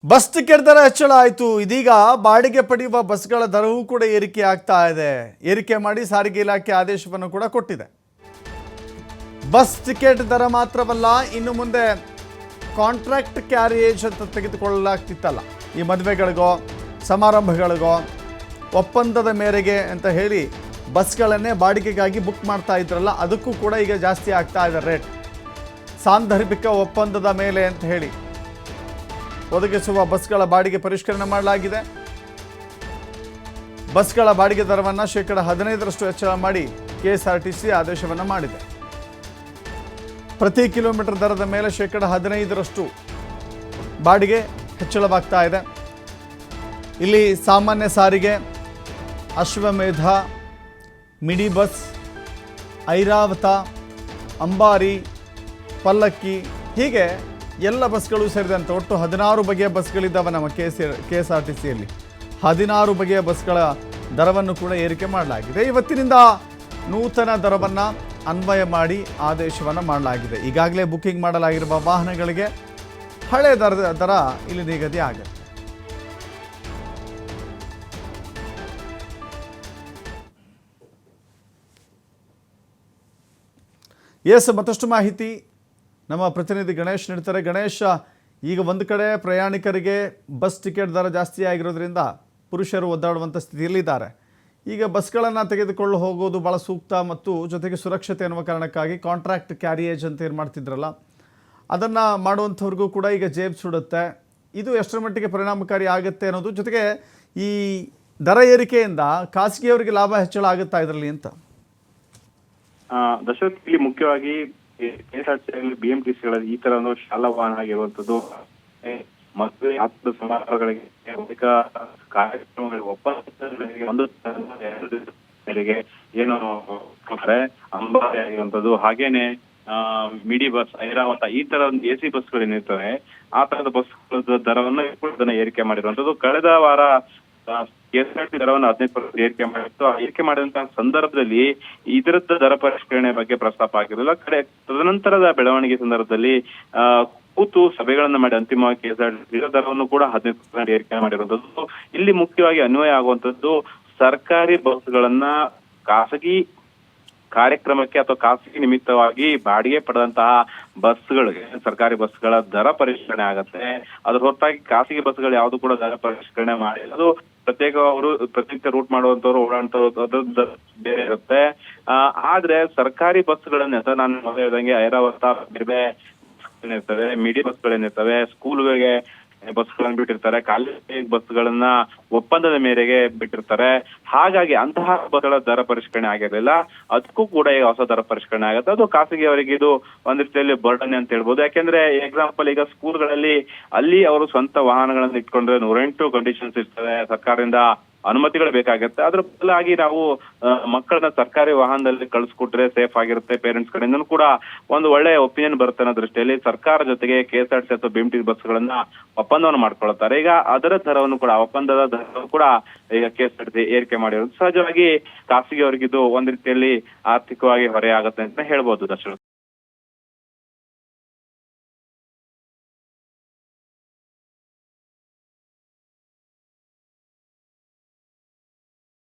Bus ticket ದರ ಹೆಚ್ಚಳ ಆಯಿತು. ಇದೀಗ ಬಾಡಿಗೆ ಪಡೆಯುವ ಬಸ್ಗಳ ದರವೂ ಕೂಡ ಏರಿಕೆ ಆಗ್ತಾ ಇದೆ. ಏರಿಕೆ ಮಾಡಿ ಸಾರಿಗೆ ಇಲಾಖೆ ಆದೇಶವನ್ನು ಕೂಡ ಕೊಟ್ಟಿದೆ. ಬಸ್ ಟಿಕೆಟ್ ದರ ಮಾತ್ರವಲ್ಲ, ಇನ್ನು ಮುಂದೆ ಕಾಂಟ್ರಾಕ್ಟ್ ಕ್ಯಾರಿಯೇಜ್ ಅಂತ ತೆಗೆದುಕೊಳ್ಳಲಾಗ್ತಿತ್ತಲ್ಲ, ಈ ಮದುವೆಗಳಿಗೋ ಸಮಾರಂಭಗಳಿಗೋ ಒಪ್ಪಂದದ ಮೇರೆಗೆ ಅಂತ ಹೇಳಿ ಬಸ್ಗಳನ್ನೇ ಬಾಡಿಗೆಗಾಗಿ ಬುಕ್ ಮಾಡ್ತಾ ಇದ್ರಲ್ಲ, ಅದಕ್ಕೂ ಕೂಡ ಈಗ ಜಾಸ್ತಿ ಆಗ್ತಾ ಇದೆ ರೇಟ್. ಸಾಂದರ್ಭಿಕ ಒಪ್ಪಂದದ ಮೇಲೆ ಅಂತ ಹೇಳಿ ಒದಗಿಸುವ ಬಸ್ಗಳ ಬಾಡಿಗೆ ಪರಿಷ್ಕರಣೆ ಮಾಡಲಾಗಿದೆ. ಬಸ್ಗಳ ಬಾಡಿಗೆ ದರವನ್ನು ಶೇಕಡ 15ರಷ್ಟು ಹೆಚ್ಚಳ ಮಾಡಿ KSRTC ಆದೇಶವನ್ನು ಮಾಡಿದೆ. ಪ್ರತಿ ಕಿಲೋಮೀಟರ್ ದರದ ಮೇಲೆ ಶೇಕಡ 15ರಷ್ಟು ಬಾಡಿಗೆ ಹೆಚ್ಚಳವಾಗ್ತಾ ಇದೆ. ಇಲ್ಲಿ ಸಾಮಾನ್ಯ ಸಾರಿಗೆ, ಅಶ್ವಮೇಧ, ಮಿಡಿ ಬಸ್, ಐರಾವತ, ಅಂಬಾರಿ, ಪಲ್ಲಕ್ಕಿ, ಹೀಗೆ ಎಲ್ಲ ಬಸ್ಗಳು ಸೇರಿದಂತೆ ಒಟ್ಟು 16 ಬಗೆಯ ಬಸ್ಗಳಿದ್ದಾವೆ ನಮ್ಮ KSRTCಯಲ್ಲಿ. 16 ಬಗೆಯ ಬಸ್ಗಳ ದರವನ್ನು ಕೂಡ ಏರಿಕೆ ಮಾಡಲಾಗಿದೆ. ಇವತ್ತಿನಿಂದ ನೂತನ ದರವನ್ನು ಅನ್ವಯ ಮಾಡಿ ಆದೇಶವನ್ನು ಮಾಡಲಾಗಿದೆ. ಈಗಾಗಲೇ ಬುಕ್ಕಿಂಗ್ ಮಾಡಲಾಗಿರುವ ವಾಹನಗಳಿಗೆ ಹಳೆ ದರ ಇಲ್ಲಿ ನಿಗದಿ ಆಗುತ್ತೆ. ಮತ್ತಷ್ಟು ಮಾಹಿತಿ ನಮ್ಮ ಪ್ರತಿನಿಧಿ ಗಣೇಶ್ ನೀಡ್ತಾರೆ. ಗಣೇಶ್, ಈಗ ಒಂದು ಕಡೆ ಪ್ರಯಾಣಿಕರಿಗೆ ಬಸ್ ಟಿಕೆಟ್ ದರ ಜಾಸ್ತಿ ಆಗಿರೋದ್ರಿಂದ ಪುರುಷರು ಒದ್ದಾಡುವಂಥ ಸ್ಥಿತಿಯಲ್ಲಿದ್ದಾರೆ. ಈಗ ಬಸ್ಗಳನ್ನು ತೆಗೆದುಕೊಂಡು ಹೋಗೋದು ಭಾಳ ಸೂಕ್ತ ಮತ್ತು ಜೊತೆಗೆ ಸುರಕ್ಷತೆ ಅನ್ನುವ ಕಾರಣಕ್ಕಾಗಿ ಕಾಂಟ್ರಾಕ್ಟ್ ಕ್ಯಾರಿಯೇಜ್ ಅಂತ ಏನು ಮಾಡ್ತಿದ್ರಲ್ಲ, ಅದನ್ನು ಮಾಡುವಂಥವ್ರಿಗೂ ಕೂಡ ಈಗ ಜೇಬ್ ಸುಡುತ್ತೆ. ಇದು ಎಷ್ಟರ ಮಟ್ಟಿಗೆ ಪರಿಣಾಮಕಾರಿ ಆಗುತ್ತೆ ಅನ್ನೋದು, ಜೊತೆಗೆ ಈ ದರ ಏರಿಕೆಯಿಂದ ಖಾಸಗಿಯವರಿಗೆ ಲಾಭ ಹೆಚ್ಚಳ ಆಗುತ್ತಾ ಇದರಲ್ಲಿ ಅಂತ? ದಶರಥ್, ಇಲ್ಲಿ ಮುಖ್ಯವಾಗಿ KSRTC BMTCಗಳಲ್ಲಿ ಈ ತರ ಒಂದು ಶಾಲಾ ವಾಹನ ಆಗಿರುವಂತದ್ದು, ಮದುವೆ ಆತ್ಮ ಸಮಾರಂಭಗಳಿಗೆ ಅನೇಕ ಕಾರ್ಯಕ್ರಮಗಳಿಗೆ ಒಪ್ಪಂದಗಳಿಗೆ ಒಂದು ಮೇರೆಗೆ ಏನು ಅಂಬಾರಿ ಆಗಿರುವಂತದ್ದು, ಹಾಗೇನೆ ಮಿಡಿ ಬಸ್, ಐರಾವತ, ಈ ತರ ಒಂದು AC ಬಸ್ಗಳು ಏನಿರ್ತವೆ ಆ ತರದ ಬಸ್ಗಳ ದರವನ್ನು ಏರಿಕೆ ಮಾಡಿರುವಂತದ್ದು. ಕಳೆದ ವಾರ KSRTC ದರವನ್ನು 15% ಏರಿಕೆ ಮಾಡಿತ್ತು. ಏರಿಕೆ ಮಾಡಿದಂತಹ ಸಂದರ್ಭದಲ್ಲಿ ಇದರದ ದರ ಪರಿಷ್ಕರಣೆ ಬಗ್ಗೆ ಪ್ರಸ್ತಾಪ ಆಗಿರಲಿಲ್ಲ. ತದನಂತರದ ಬೆಳವಣಿಗೆ ಸಂದರ್ಭದಲ್ಲಿ ಕೂತು ಸಭೆಗಳನ್ನ ಮಾಡಿ ಅಂತಿಮವಾಗಿ KSRTC ದರವನ್ನು ಕೂಡ 15% ಏರಿಕೆ ಮಾಡಿರುವಂತದ್ದು. ಇಲ್ಲಿ ಮುಖ್ಯವಾಗಿ ಅನ್ವಯ ಆಗುವಂತದ್ದು ಸರ್ಕಾರಿ ಬಸ್ಗಳನ್ನ ಖಾಸಗಿ ಕಾರ್ಯಕ್ರಮಕ್ಕೆ ಅಥವಾ ಖಾಸಗಿ ನಿಮಿತ್ತವಾಗಿ ಬಾಡಿಗೆ ಪಡೆದಂತಹ ಬಸ್ಗಳಿಗೆ, ಸರ್ಕಾರಿ ಬಸ್ಗಳ ದರ ಪರಿಷ್ಕರಣೆ ಆಗತ್ತೆ. ಅದ್ರ ಹೊರತಾಗಿ ಖಾಸಗಿ ಬಸ್ಗಳು ಯಾವ್ದು ಕೂಡ ದರ ಪರಿಷ್ಕರಣೆ ಮಾಡಿಲ್ಲ. ಅದು ಪ್ರತ್ಯೇಕ ರೂಟ್ ಮಾಡುವಂತವ್ರು ಓಡಾಡುವಂತವ್ರು ಬೇರೆ ಇರುತ್ತೆ. ಆದ್ರೆ ಸರ್ಕಾರಿ ಬಸ್ಗಳನ್ನ ನಾನು ಮೊದಲು ಹೇಳ್ದಂಗೆ ಐರಾವತ, ಬೇರೆ ಇರ್ತವೆ, ಮಿಡಿ ಬಸ್ಗಳೇನಿರ್ತವೆ, ಸ್ಕೂಲ್ಗಳಿಗೆ ಬಸ್ಗಳನ್ನ ಬಿಟ್ಟಿರ್ತಾರೆ, ಕಾಲೇಜ್ ಬಸ್ಗಳನ್ನ ಒಪ್ಪಂದದ ಮೇರೆಗೆ ಬಿಟ್ಟಿರ್ತಾರೆ. ಹಾಗಾಗಿ ಅಂತಹ ಬಸ್ಗಳ ದರ ಪರಿಷ್ಕರಣೆ ಆಗಿರ್ಲಿಲ್ಲ. ಅದಕ್ಕೂ ಕೂಡ ಈಗ ಹೊಸ ದರ ಪರಿಷ್ಕರಣೆ ಆಗುತ್ತೆ. ಅದು ಖಾಸಗಿಯವರಿಗೆ ಇದು ಒಂದ್ ರೀತಿಯಲ್ಲಿ ಬರ್ಡನ್ ಅಂತ ಹೇಳ್ಬೋದು. ಯಾಕೆಂದ್ರೆ ಎಕ್ಸಾಂಪಲ್, ಈಗ ಸ್ಕೂಲ್ಗಳಲ್ಲಿ ಅಲ್ಲಿ ಅವರು ಸ್ವಂತ ವಾಹನಗಳನ್ನ ಇಟ್ಕೊಂಡ್ರೆ 108 ಕಂಡೀಷನ್ಸ್ ಇರ್ತವೆ, ಸರ್ಕಾರದಿಂದ ಅನುಮತಿಗಳು ಬೇಕಾಗುತ್ತೆ. ಅದ್ರ ಬದಲಾಗಿ ನಾವು ಮಕ್ಕಳನ್ನ ಸರ್ಕಾರಿ ವಾಹನದಲ್ಲಿ ಕಳಿಸ್ಕೊಟ್ರೆ ಸೇಫ್ ಆಗಿರುತ್ತೆ. ಪೇರೆಂಟ್ಸ್ ಕಡೆಯಿಂದನೂ ಕೂಡ ಒಂದು ಒಳ್ಳೆ ಒಪಿನಿಯನ್ ಬರುತ್ತೆ ಅನ್ನೋ ದೃಷ್ಟಿಯಲ್ಲಿ ಸರ್ಕಾರ ಜೊತೆಗೆ KSRTC ಅಥವಾ BMTC ಬಸ್ಗಳನ್ನ ಒಪ್ಪಂದವನ್ನು ಮಾಡ್ಕೊಳ್ತಾರೆ. ಈಗ ಅದರ ದರವನ್ನು ಕೂಡ, ಒಪ್ಪಂದದ ದರವನ್ನು ಕೂಡ ಈಗ KSRTC ಏರಿಕೆ ಮಾಡಿರೋದು ಸಹಜವಾಗಿ ಖಾಸಗಿಯವರಿಗಿದು ಒಂದ್ ರೀತಿಯಲ್ಲಿ ಆರ್ಥಿಕವಾಗಿ ಹೊರೆ ಆಗುತ್ತೆ ಅಂತ ಹೇಳ್ಬೋದು ದರ್ಶನ.